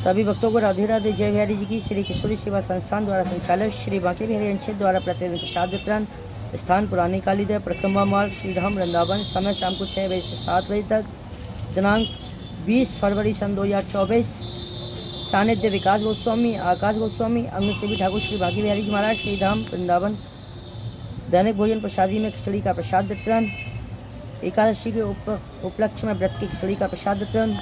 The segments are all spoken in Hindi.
सभी भक्तों को राधे राधे। जय बिहारी जी की। श्री किशोरी सेवा संस्थान द्वारा संचालित श्री बांके बिहारी अंचल द्वारा प्रतिदिन प्रसाद वितरण। स्थान पुरानी कालीदह परिक्रमा मार्ग श्रीधाम वृंदावन। समय शाम को 6 बजे से 7 बजे तक। दिनांक 20 फरवरी सन 2024। सानिध्य विकास गोस्वामी, आकाश गोस्वामी, अंग सेवी ठाकुर श्री बांके बिहारी जी महाराज श्रीधाम वृंदावन। दैनिक भोजन प्रसादी में खिचड़ी का प्रसाद वितरण। एकादशी के उपलक्ष्य में व्रत की खिचड़ी का प्रसाद वितरण।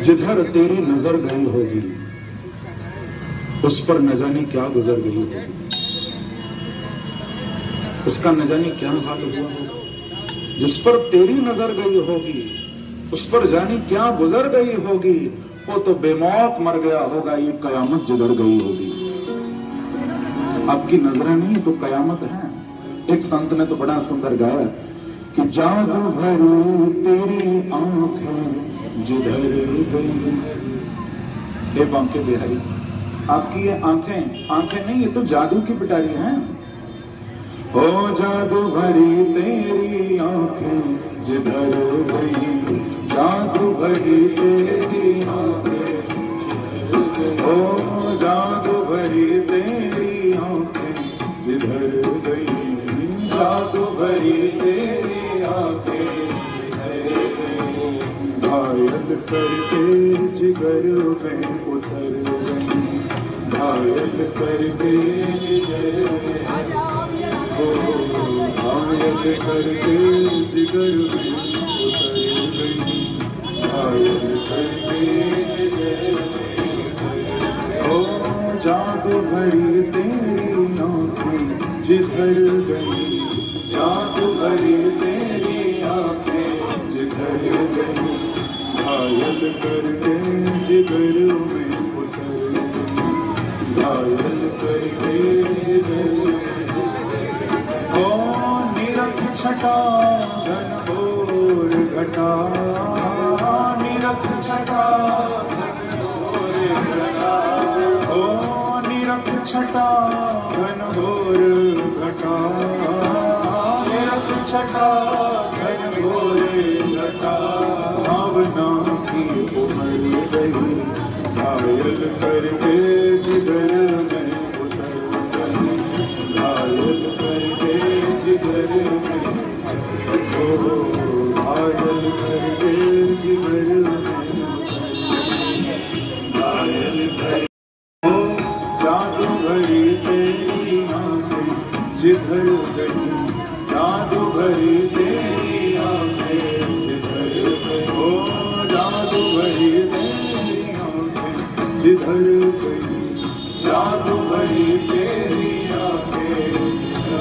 जिधर तेरी नजर गई होगी उस पर न जाने क्या गुजर गई होगी, उसका न जाने क्या हाल हुआ होगा। जिस पर तेरी नजर गई होगी उस पर जाने क्या गुजर गई होगी, वो तो बेमौत मर गया होगा, ये कयामत जिधर गई होगी। आपकी नजरें नहीं तो कयामत है। एक संत ने तो बड़ा सुंदर गाया कि जादू भरी तेरी आंखें जिधर गई। हे बांके बिहारी, आपकी ये आंखें नहीं, ये तो जादू की पिटारी हैं। ओ जादू भरी तेरी आंखें जिधर गई, जादू भरी तेरी आंखें, ओ जादू भरी तेरी आंखें जिधर गई, जादू भरी तेरी आंखें घायल करके जिगर में उतर गई, घायल करके जिगर में, ओ घायल करके जिगर में उतर गई, घायल करके जिगर में उतर गई। ओ जादू भरी तेरी आँखें जिधर गई, जादू भरी तेरी आँखें जिधर गई, घायल करके जिगर में उतर गई, घायल करके जिगर में। ओ निरख छटा घन घोर घटा, निरख छटा घन घोर घटा, ओ निरख छटा घन घोर घटा, निरख छटा घन घोर घटा, भावना की उमड़ गई, घायल करके जिगर में उतर गई, घायल करके जिगर में, ओ घायल करके जिगर में उतर गई, घायल करके। ओ जादू भरी तेरी आँखें जिधर गई, जादू भरी तेरी आँखें जिधर गई, ओ जादू भरी तेरी आँखें जिधर गई, जादू भरी तेरी आँखें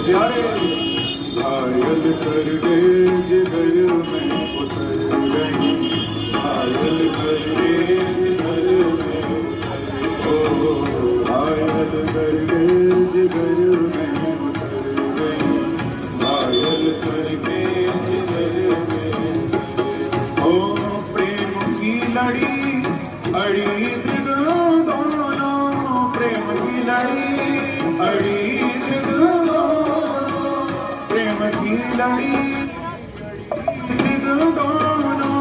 जिधर गई, घायल करके जिगर में उतर गई, घायल करके जिगर में उतर गई, ओ घायल करके जिगर में उतर गई, घायल करके जिगर में। ओ प्रेम की लड़ी अड़ी दृग दोनों, प्रेम की लड़ी अड़ी दृग दोनों, प्रेम की लड़ी दृग दोनों,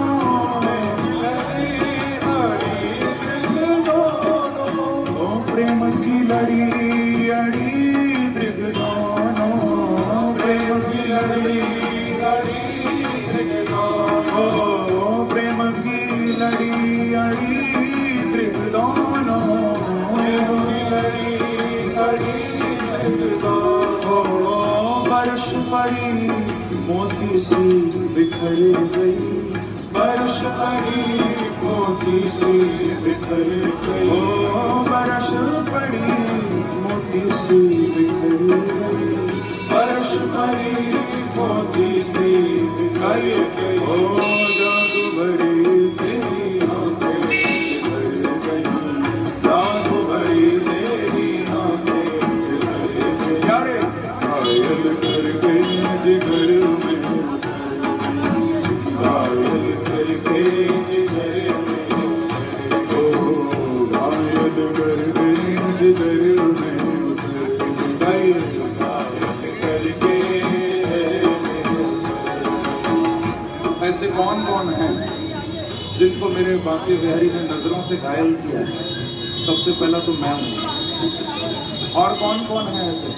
प्रेम की लड़ी अड़ी दृग दोनों, प्रेम की लड़ी अड़ी दृग दोनों, प्रेम की लड़ी अड़ी दृग दोनों, प्रेम की लड़ी अड़ी दृग दोनों, बरस पड़ी मोती सी बिखर गई, बरस पड़ी मोती सी बिखर गई, ओ बरस पड़ी मोती सी बिखर गई, बरस पड़ी मोती सी बिखर गई, ओ जादू भरी तेरी आँखें जिधर गई, जादू भरी तेरी आँखें जिधर गई, यारे घायल करके जिगर में उतर गई, घायल करके जिगर में, ओ घायल करके जिगर में उतर गई, घायल करके। ऐसे कौन कौन हैं जिनको मेरे बांके बिहारी ने नजरों से घायल किया है? सबसे पहला तो मैं हूं। और कौन कौन है ऐसे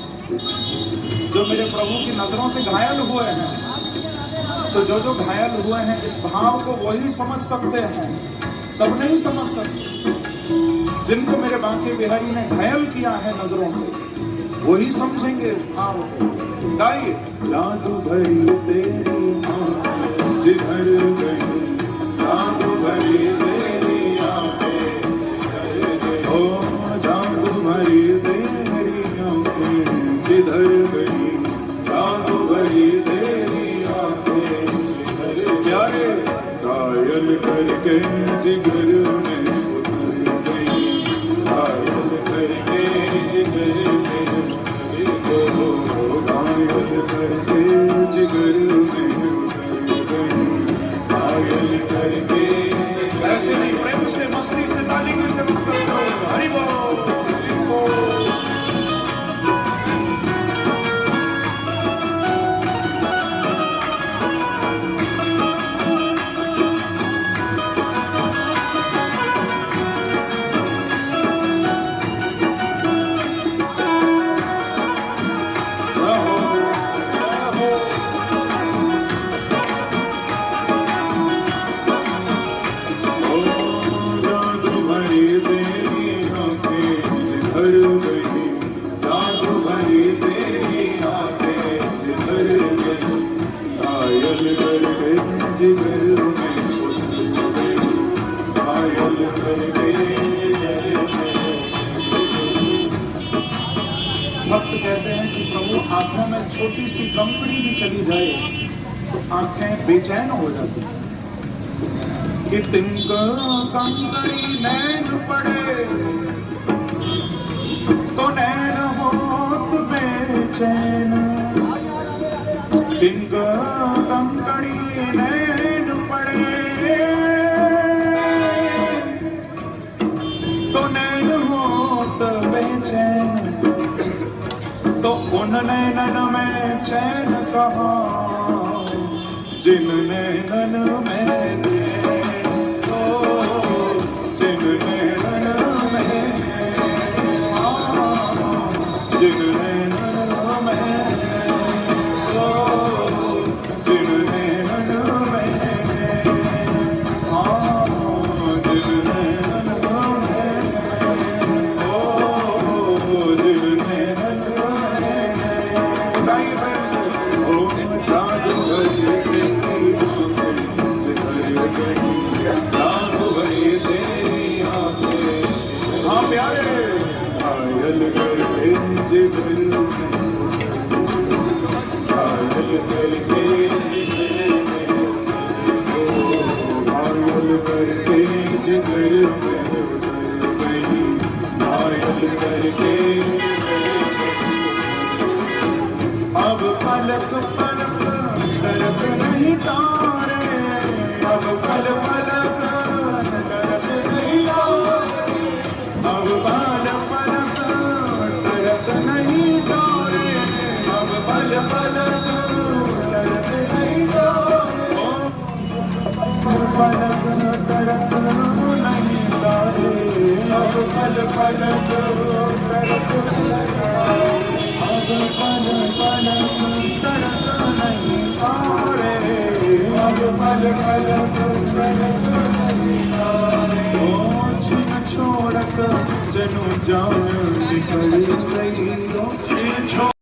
जो मेरे प्रभु की नजरों से घायल हुए हैं? तो जो घायल हुए हैं इस भाव को वही समझ सकते हैं, सब नहीं समझ सकते। जिनको मेरे बांके बिहारी ने घायल किया है नजरों से, वही समझेंगे इस भाव को। गाइए। जादू भरी तेरी आँखें जिधर गई, जादू भरी तेरी आँखें जिधर गई, ओ जादू भरी तेरी आँखें जिधर गई, जादू भरी तेरी आँखें जिधर प्यारे घायल करके जिगर में उतर गई, घायल करके जिगर में उतर गई, घायल करके जिगर में उतर गई, घायल करके। ऐसे नहीं, प्रेम से मस्ती से ताली के से हरि बोल, हरि बोल। करके भक्त कहते हैं कि प्रभु आंखों में छोटी सी कंकड़ी भी चली जाए तो आंखें बेचैन हो जाती हैं कि तिनका कंकड़ी नैन पड़े तो नैन होत बेचैन तिनका कंकड़ी नैन पड़े तो नैन होत बेचैन तो उन नैनन में चैन कहाँ जिन नैनन में जिन नैनन में जिन नैनन में जिन नैनन में जिन नैनन अब पलक पलक तरफ नहीं तारे अब पल पलक तरफ नहीं तारे अब पल पलक तरफ नहीं तारे अब पल पलक तरफ नहीं तारे पलक तरफ नहीं तारे अब पल पलक तरफ अब पल पलक तरफ नहीं तारे अब पल पलक तरफ नहीं तारे ओ छिन छोड़क जनु जान निकल गई